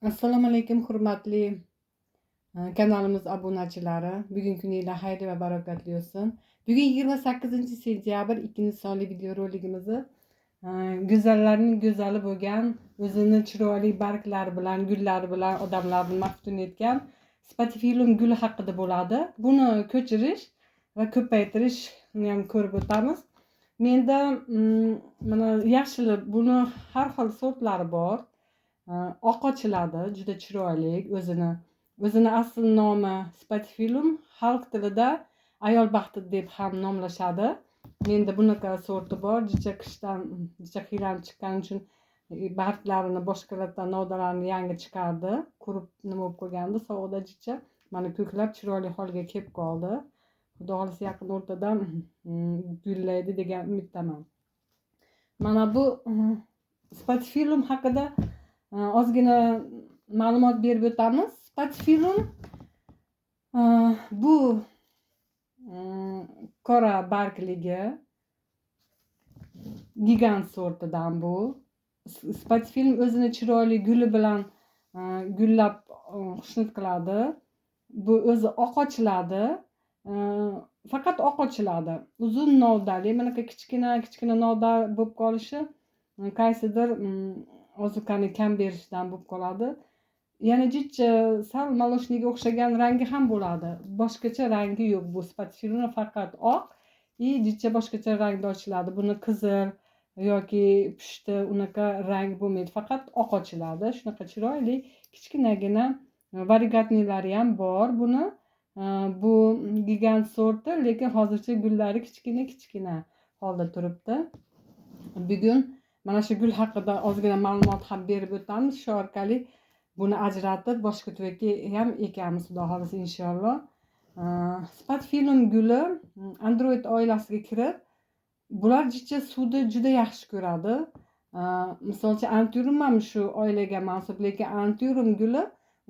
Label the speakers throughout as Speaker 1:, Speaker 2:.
Speaker 1: Assalomu alaykum hurmatli kanalimiz obunachilari. Bugungi kuninglar xayr va barakatli bo'lsin. Bugun 28 sentyabr 2 sonli videorolikimizni go'zallarning go'zali bo'lgan, o'zini chiroyli barglari bilan, gullari bilan odamlarni maftun etgan spatifilum guli haqida bo'ladi. Buni ko'chirish va ko'paytirishni ham ko'rib o'tamiz. Menda mana yashil, buni har xil sortlari bor. Oq ochiladi, juda chiroyli. O'zini asl nomi spatifilum, xalq tilida ayol baxti deb ham nomlashadi. Menda bunaqa sorti bor. Jicha qishdan jicha xiylanib chiqqani uchun barglarini boshqalardan novdalarini yangi chiqardi. Qurib nima bo'lib qolgandi, sovuqda jicha mana ko'klab chiroyli holga kelib qoldi. Xudo xohlasa yaqin o'rtada gullaydi degan umiddaman. Mana bu spatifilum haqida ozgina ma'lumot berib o'tamiz. Spatifilum bu qora bargligi gigant sortidan bu. Spatifilum o'zini chiroyli guli bilan gullab xushnud qiladi. Bu o'zi oq ochiladi. Faqat oq ochiladi. Uzun novdali, mana kichkina novda bo'lib qolishi qaysidir ozuqani kam berishidan bo'lib qoladi. Yana jicha sal maloshniga o'xshagan rangi ham bo'ladi. Boshqacha rangi yo'q bu spatifilum, faqat oq jicha boshqacha rangda ochiladi. Buni qizil yoki pushti unaqa rang bo'lmaydi, faqat oq ochiladi. Shunaqa chiroyli kichkinagina variegatnilari ham bor buni. Bu gigant sorti, lekin hozircha gullari kichkina holda turibdi. Bugun mana shu gul haqida ozgina ma'lumot ham berib o'tamiz. Shu orqali buni ajratib boshqa tuvakka ham ekamiz, xudo xohlasa inshaalloh. Spatifilum guli Android oilasiga kirib, bular jicha suvni juda yaxshi ko'radi. Misol uchun antirum ham shu oilaga mansub, lekin antirum guli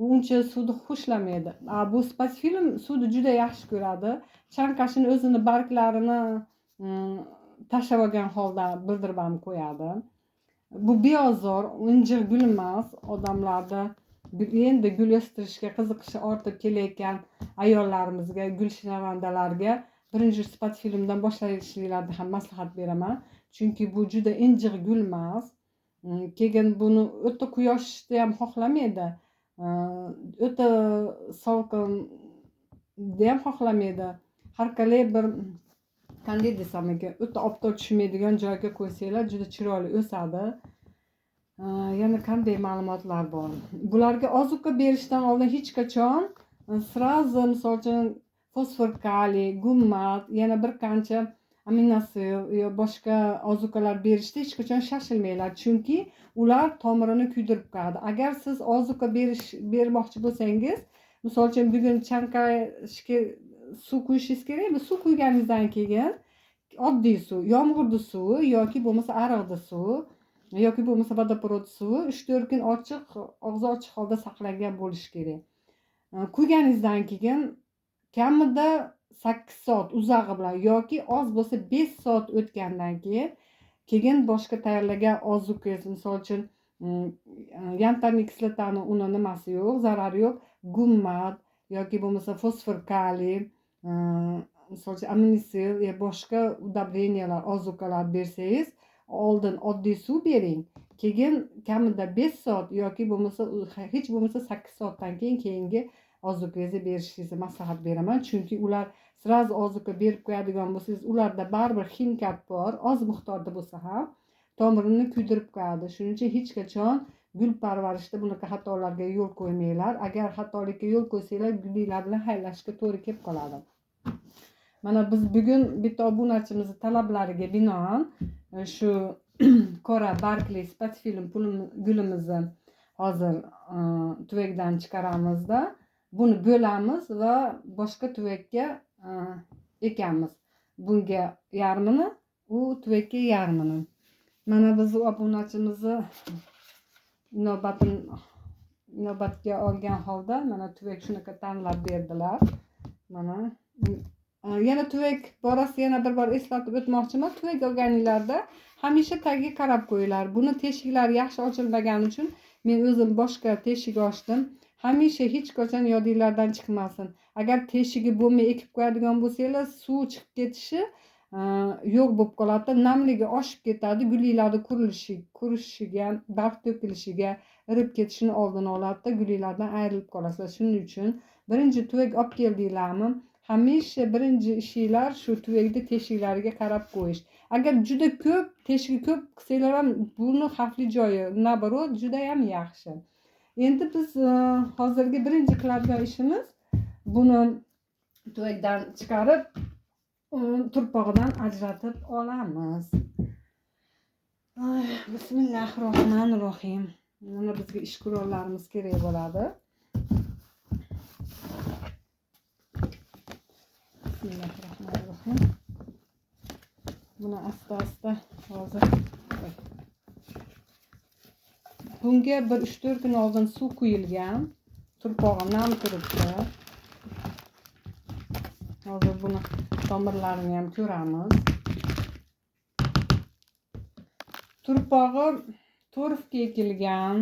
Speaker 1: uncha suvni xushlamaydi. Bu spatifilum suvni juda yaxshi ko'radi. Chanqashini o'zini barglarini tashlab olgan holda bildirib ham qo'yadi. Bu beozor, injiq gul emas. Odamlarda endi gul o'stirishga qiziqishi ortib kelayotgan ayollarimizga, gulshunavandalarga birinchi spatifilumdan boshlashlarini ham maslahat beraman. Chunki bu juda injiq gul emas. Keyin buni o'ta quyoshda ham xohlamaydi. O'ta sovuqda ham xohlamaydi. Har qalay bir qanday desam ekan, o'ta obdor tushmaydigan joyga qo'ysanglar juda chiroyli o'sadi. Yana qanday ma'lumotlar bor? Bularga ozuqa berishdan oldin hech qachon srazu misol uchun fosfor, kaliy, gummat, yana bir qancha aminosil yo boshqa ozuqalar berishda hech qachon shoshilmanglar, chunki ular tomirini kuydirib qo'yadi. Agar siz ozuqa bermoqchi bo'lsangiz, misol uchun bugun chanqashga suv quyishingiz kerak. Bu suv quyganingizdan keyin oddiy suv, yomg'irli suvi yoki bo'lmasa ariqda suvi yoki bo'lmasa vodoprovod suvi 3-4 kun ochiq, og'zi ochiq holda saqlangan bo'lishi kerak. Quyganingizdan keyin kamida 8 soat uzog'i bilan yoki oz bo'lsa 5 soat o'tgandan keyin boshqa tayyorlagan ozuqangiz, misol uchun yantarniy kislotani uni nimasi yo'q, zarari yo'q, gummat yoki bo'lmasa fosfor, kaliy, misol uchun aminosil va boshqa udobreniylar, ozuqalar bersangiz, oldin oddiy suv bering, keyin kamida 5 soat yoki bo'lmasa hech bo'lmasa 8 soatdan keyingi ozuqangizni berishingizni maslahat beraman. Chunki ular sraz ozuqa berib qo'yadigan bo'lsangiz, ularda baribir ximkat bor, oz miqdorda bo'lsa ham tomirini kuydirib qo'yadi. Shuning uchun hech qachon gul parvarishda bunaqa xatolarga yo'l qo'ymanglar. Agar xatolikka yo'l qo'ysanglar, gulinglar bilan xayrlashishga to'g'ri kelib qoladi. Mana biz bugun bitta obunachimizning talablariga binoan shu qora bargli spatifilum gulimizni hozir tuvakdan chiqaramizda. Buni bo'lamiz va boshqa tuvakka ekamiz. Bunga yarmini, u tuvakka yarmini. Mana biz obunachimizni inobatga olgan holda mana tuvak shunaqa tanlab berdilar. Mana yana tuvak borasida yana bir bor eslatib o'tmoqchiman. Tuvak olganinglarda hamisha tagiga qarab qo'yinglar. Buni teshiklari yaxshi ochilmagani uchun men o'zim boshqa teshik ochdim. Hamisha hech qachon yodinglardan chiqmasin. Agar teshigi bo'lmay ekib qo'yadigan bo'lsanglar, suv chiqib ketishi yo'q bo'lib qoladi, namligi oshib ketadi, gulinglarni qurishiga, barq to'kilishiga, irib ketishini oldini oladi, gulinglardan ayrilib qolasizlar. Shuning uchun birinchi tuvak olib keldinglarmi, hamisha birinchi ishinglar shu tuvakni teshiklariga qarab qo'yish. Agar juda ko'p teshigi ko'p qilsanglar ham buni xavfli joyi, nabarot juda ham yaxshi. Endi biz hozirgi birinchi qiladigan ishimiz buni tuvakdan chiqarib turpog'idan ajratib olamiz. Bismillahirrohmanirrohim. Mana bizga ish qurollarimiz kerak bo'ladi. Bismillahirrohmanirrohim. Buni asta hozir bunga bir 3-4 kun oldin suv quyilgan. Turpog'i nam turibdi. Hozir buni tomirlarini ham ko'ramiz. Turpog'i torfga ekilgan.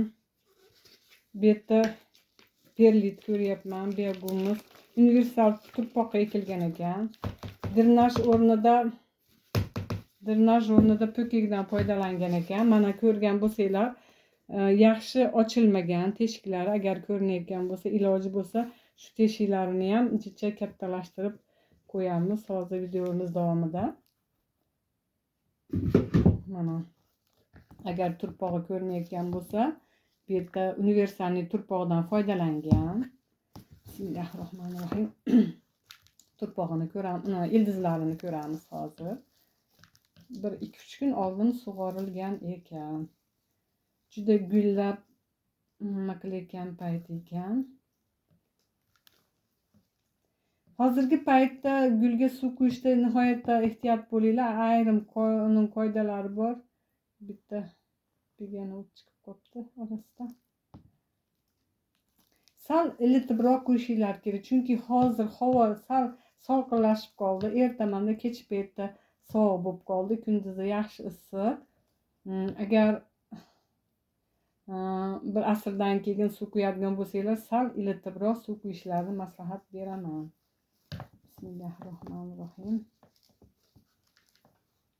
Speaker 1: Bu yerda perlit ko'ryapman, begumuz universal turpoqqa ekilgan ekan. Drenaj o'rnida po'kakdan foydalangan ekan. Mana ko'rgan bo'lsanglar, yaxshi ochilmagan teshiklar agar ko'rinayotgan bo'lsa, iloji bo'lsa shu teshiklarini ham jicha kattalashtirib qo'yamiz hozir videomiz davomida. Mana agar turpog'i ko'rinayotgan bo'lsa, bu yerda universalniy turpog'idan foydalangan. Bismillahirrohmanirrohim. Turpog'ini ko'ramiz, ildizlarini ko'ramiz hozir. Bir 2-3 kun oldin sug'orilgan ekan. Juda gullab nima qilayotgan payt ekan. Hozirgi paytda gulga suv quyishda nihoyatda ehtiyot bo'linglar. Ayrim qonun qoidalari bor. Bitta begona chiqib qopti orasidan. Sal ilitibroq quyishinglar kerak, chunki hozir havo sal salqinlashib qoldi. Ertamanda kech paytda sovuq bo'lib qoldi, kunduzi yaxshi issiq. Agar bir asrdan keyin suv quyadigan bo'lsanglar, sal ilitibroq suv quyishlarini maslahat beraman. Bismillahirrohmanirrohim.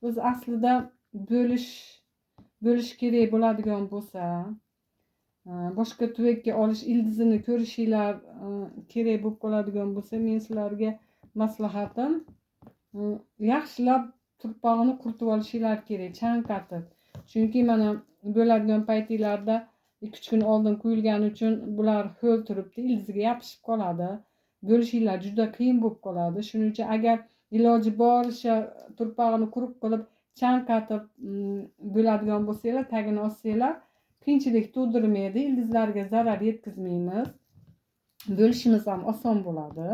Speaker 1: Biz aslida bo'lish kerak bo'ladigan bo'lsa, boshqa tuvakka olish ildizini ko'rishinglar kerak bo'lib qoladigan bo'lsa, men sizlarga maslahatim yaxshilab turpog'ini quritib olishinglar kerak, chanqatib. Chunki mana bo'ladigan paytinglarda 2-3 kun oldin quyilgani uchun bular ho'l turibdi, ildiziga yopishib qoladi. Bo'lishinglar juda qiyin bo'lib qoladi. Shuning uchun agar iloji boricha turpog'ini quruq qilib chanqatib bo'ladigan bo'lsanglar, tagini ossanglar, qiyinchilik tug'dirmaydi, ildizlarga zarar yetkazmaymiz. Bo'lishimiz ham oson bo'ladi.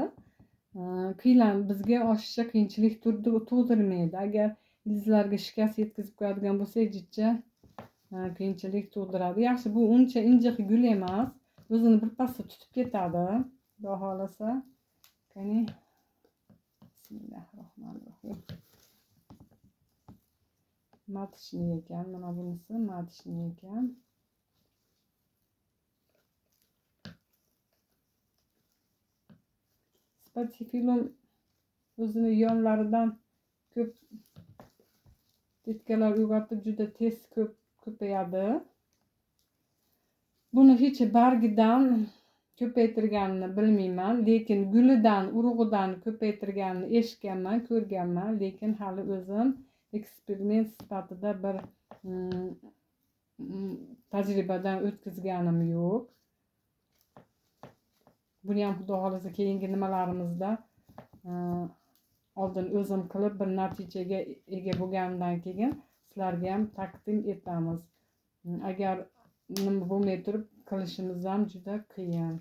Speaker 1: Bizga oshiqcha qiyinchilik tug'dirmaydi. Agar ildizlarga shikast yetkazib qo'yadigan bo'lsak, jicha qiyinchilik tug'diradi. Yaxshi, bu uncha injiq gul emas. O'zini birpasda tutib ketadi. Xudo xolasa. Qani. Bismillahirrohmanirrohim. Matishni ekan, mana bunisi matishni ekan. Spatifilum o'zini yonlaridan ko'p tetkalar uyg'otib juda tez ko'payadi. Buni hech bargidan ko'paytirganini bilmayman, lekin gulidan, urug'idan ko'paytirganini eshitganman, ko'rganman, lekin hali o'zim eksperiment sifatida bir tajribadan o'tkazganim yo'q. Buni ham xudo xolasa keyingi nimalarimizda oldin o'zim qilib bir natijaga ega bo'lgandan keyin sizlarga ham taqdim etamiz. Agar nima bo'lmay turib qilishimiz ham juda qiyin.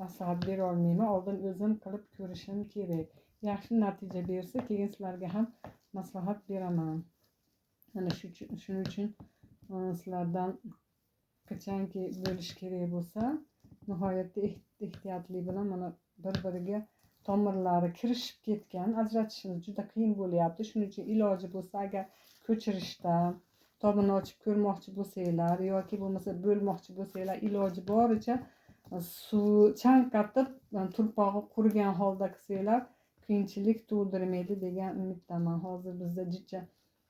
Speaker 1: Maslahat bera olmayman, oldin o'zim qilib ko'rishim kerak. Yaxshi natija bersa, keyin sizlarga ham maslahat beraman. Mana shuning uchun sizlardan qachonki bo'lish kerak bo'lsa, nihoyatda ehtiyotli bilan mana bir-biriga tomirlari kirishib ketgan, ajratishimiz juda qiyin bo'lyapti. Shuning uchun iloji bo'lsa, agar ko'chirishda kitobini ochib ko'rmoqchi bo'lsanglar yoki bo'lmasa bo'lmoqchi bo'lsanglar iloji boricha suv chanqatib turpog'i qurigan holda qilsanglar qiyinchilik tug'dirmaydi degan umiddaman. Hozir bizda jicha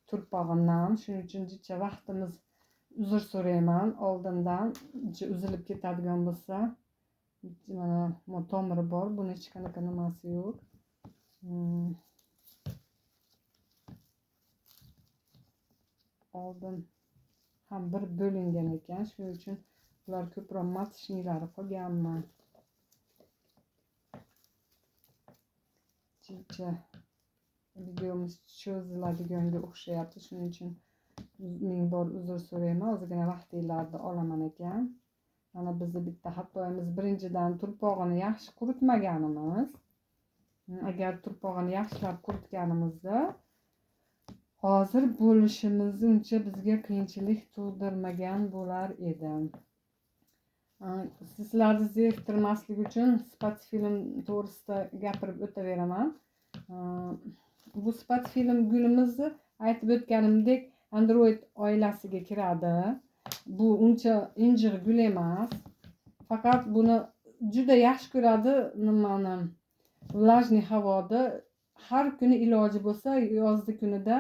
Speaker 1: turpog'i nam, shuning uchun jicha vaqtimiz uzr so'rayman oldindan. Uzilib ketadigan bo'lsa, mana tomiri bor, buni hech qanaqa nimasi yo'q. Oldin ham bir bo'lingan ekan, shuning uchun ular ko'proq matishniklari qolganman. Jicha videomiz cho'ziladiganga o'xshayapti, shuning uchun ming bor uzr so'rayman. Ozgina vaqtinglarni olaman ekan. Mana bizni bitta xatoyimiz, birinchidan turpog'ini yaxshi quritmaganimiz. Agar turpog'ini yaxshilab quritganimizda hozir bo'lishimiz uncha bizga qiyinchilik tug'dirmagan bo'lar edi. Sizlarni zeriktirmaslik uchun sifat film to'g'risida gapirib o'taveraman. Bu sifat film gulimizni aytib o'tganimdek Android oilasiga kiradi. Bu uncha injiq gul emas. Faqat buni juda yaxshi ko'radi nimani? Vlajniy havoda har kuni iloji bo'lsa yozgi kunida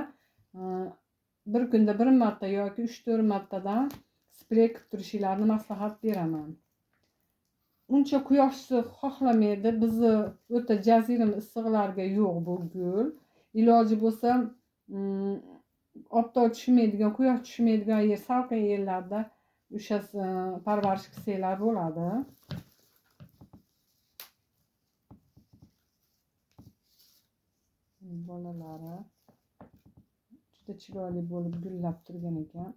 Speaker 1: bir kunda bir marta yoki 3-4 martadan sprey qilib turishinglarni maslahat beraman. Uncha quyoshni xohlamaydi. Bizni o'ta jaziram issiqlarga yo'q bu gul. Iloji bo'lsa obdor tushmaydigan, quyosh tushmaydigan yer, salqin yerlarda o'sha parvarish qilsanglar bo'ladi. Bolalari juda chiroyli bo'lib gullab turgan ekan.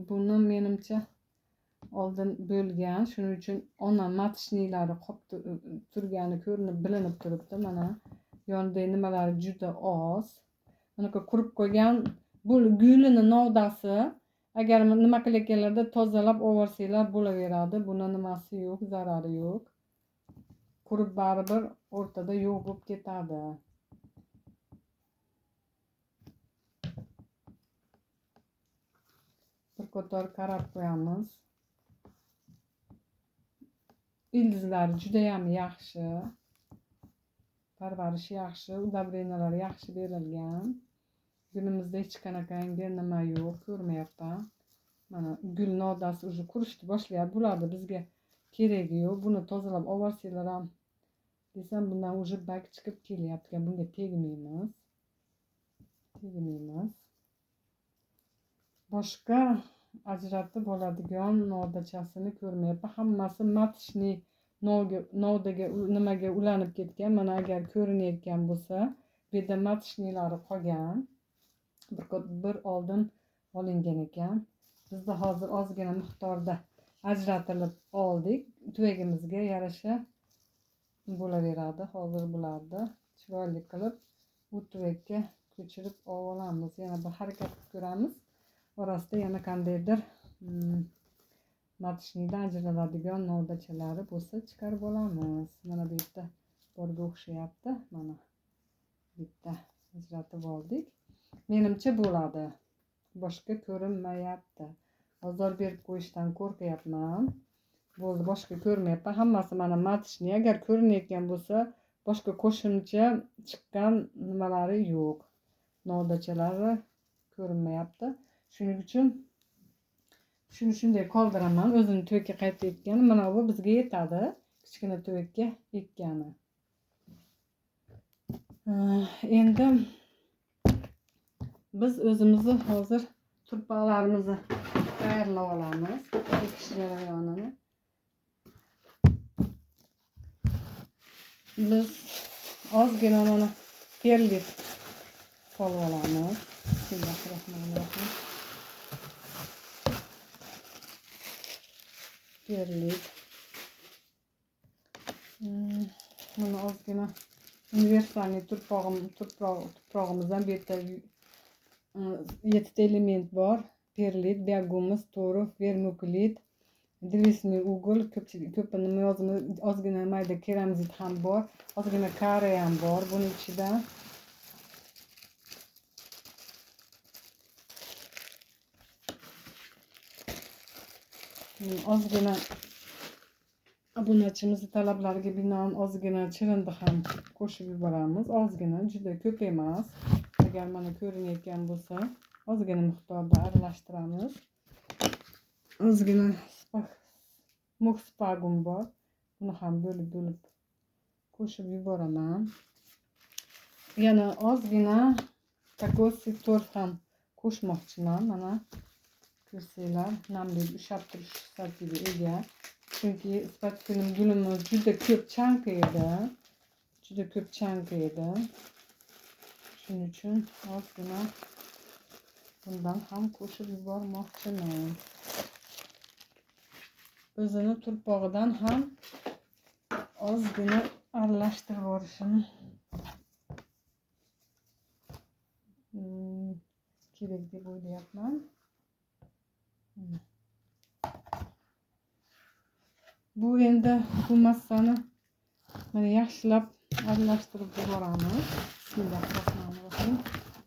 Speaker 1: Buni menimcha oldin bo'lgan, shuning uchun ona matishniklari qolib turgani ko'rinib bilinib turibdi. Mana yonida nimalari juda oz. Bunaqa qurib qo'ygan bu gulini novdasi. Agar nima qilayotganlarda tozalab olsanglar bo'laveradi. Buni nimasi yo'q, zarari yo'q. Qurib baribir o'rtada yo'q bo'lib ketadi. Bir qator qarab qo'yamiz. Ildizlari juda ham yaxshi. Parvarish yaxshi, udobreniyalari yaxshi berilgan. Gulimizda hech qanaqangi nima yo'q, ko'rmayapman. Mana gul novdasi уже qurishni boshlayapti. Bularni bizga keragi yo'q. Buni tozalab olsanglar ham desam, bundan уже bak chiqib kelyapti. Bunga tegmaymiz. Boshqa ajratib oladigan novdachasini ko'rmayapman. Hammasi matishniy novdaga nimaga ulanib ketgan. Mana agar ko'rinayotgan bo'lsa, bu yerda matishniylari qolgan. Bir oldin olingan ekan. Bizda hozir ozgina miqdorda ajratilib oldik. Tuvagimizga yarasha bo'laveradi. Hozir bularni chiroyli qilib bu tuvakka ko'chirib olamiz. Yana bir harakat qilib ko'ramiz. Orasida yana qandaydir matishniydan ajraladigan novdachalari bo'lsa chiqarib olamiz. Mana bu yerda borga o'xshayapti. Mana bitta ajratib oldik. Menimcha bo'ladi. Boshqa ko'rinmayapti. Ozor berib qo'yishdan qo'rqyapman. Bo'ldi, boshqa ko'rmayapman. Hammasi mana matishniy. Agar ko'rinayotgan bo'lsa, boshqa qo'shimcha chiqqan nimalari yo'q. Novdachalari ko'rinmayapti. Shuning uchun shunday qoldiraman. O'zini tuvakka qaytib ekkan. Mana bu bizga yetadi. Kichkina tuvakka ekkani. Endi biz o'zimizni hozir turpoqlarimizni tayyorlab olamiz. Ekish jarayonini. Biz ozgina mana perlit solib olamiz. Bismillahirrohmanirrohim. Perlit. Mana ozgina universalniy tuprog'imizdan bu yerda 7 element bor. Perlit, biagumuz, torf, vermikulit, drevesniy ugl, ko'pini yozimiz, ozgina mayda keramzit ham bor, ozgina kariy ham bor. Buning ichida ozgina obunachimizni talablariga binoan ozgina chirinni ham qo'shib yuboramiz. Ozgina, juda ko'p emas. Agar mana ko'rinayotgan bo'lsa, ozgina miqdorda aralashtiramiz. Ozgina mux spagum bor. Buni ham bo'lib qo'shib yuboraman. Yana ozgina kokosli to'rt ham qo'shmoqchiman. Mana ko'rsanglar, namlik ushlab turish sifatiga ega. Chunki spatkulim gulimiz juda ko'p chanqiydi. Shuning uchun ozgina bundan ham qo'shib yubormoqchiman. O'zini turpog'idan ham ozgina aralashtirib yuborishim kerak deb o'ylayapman. Bu endi bu massani mana yaxshilab aralashtirib yuboramiz. Bismillahirrohmanirrohim.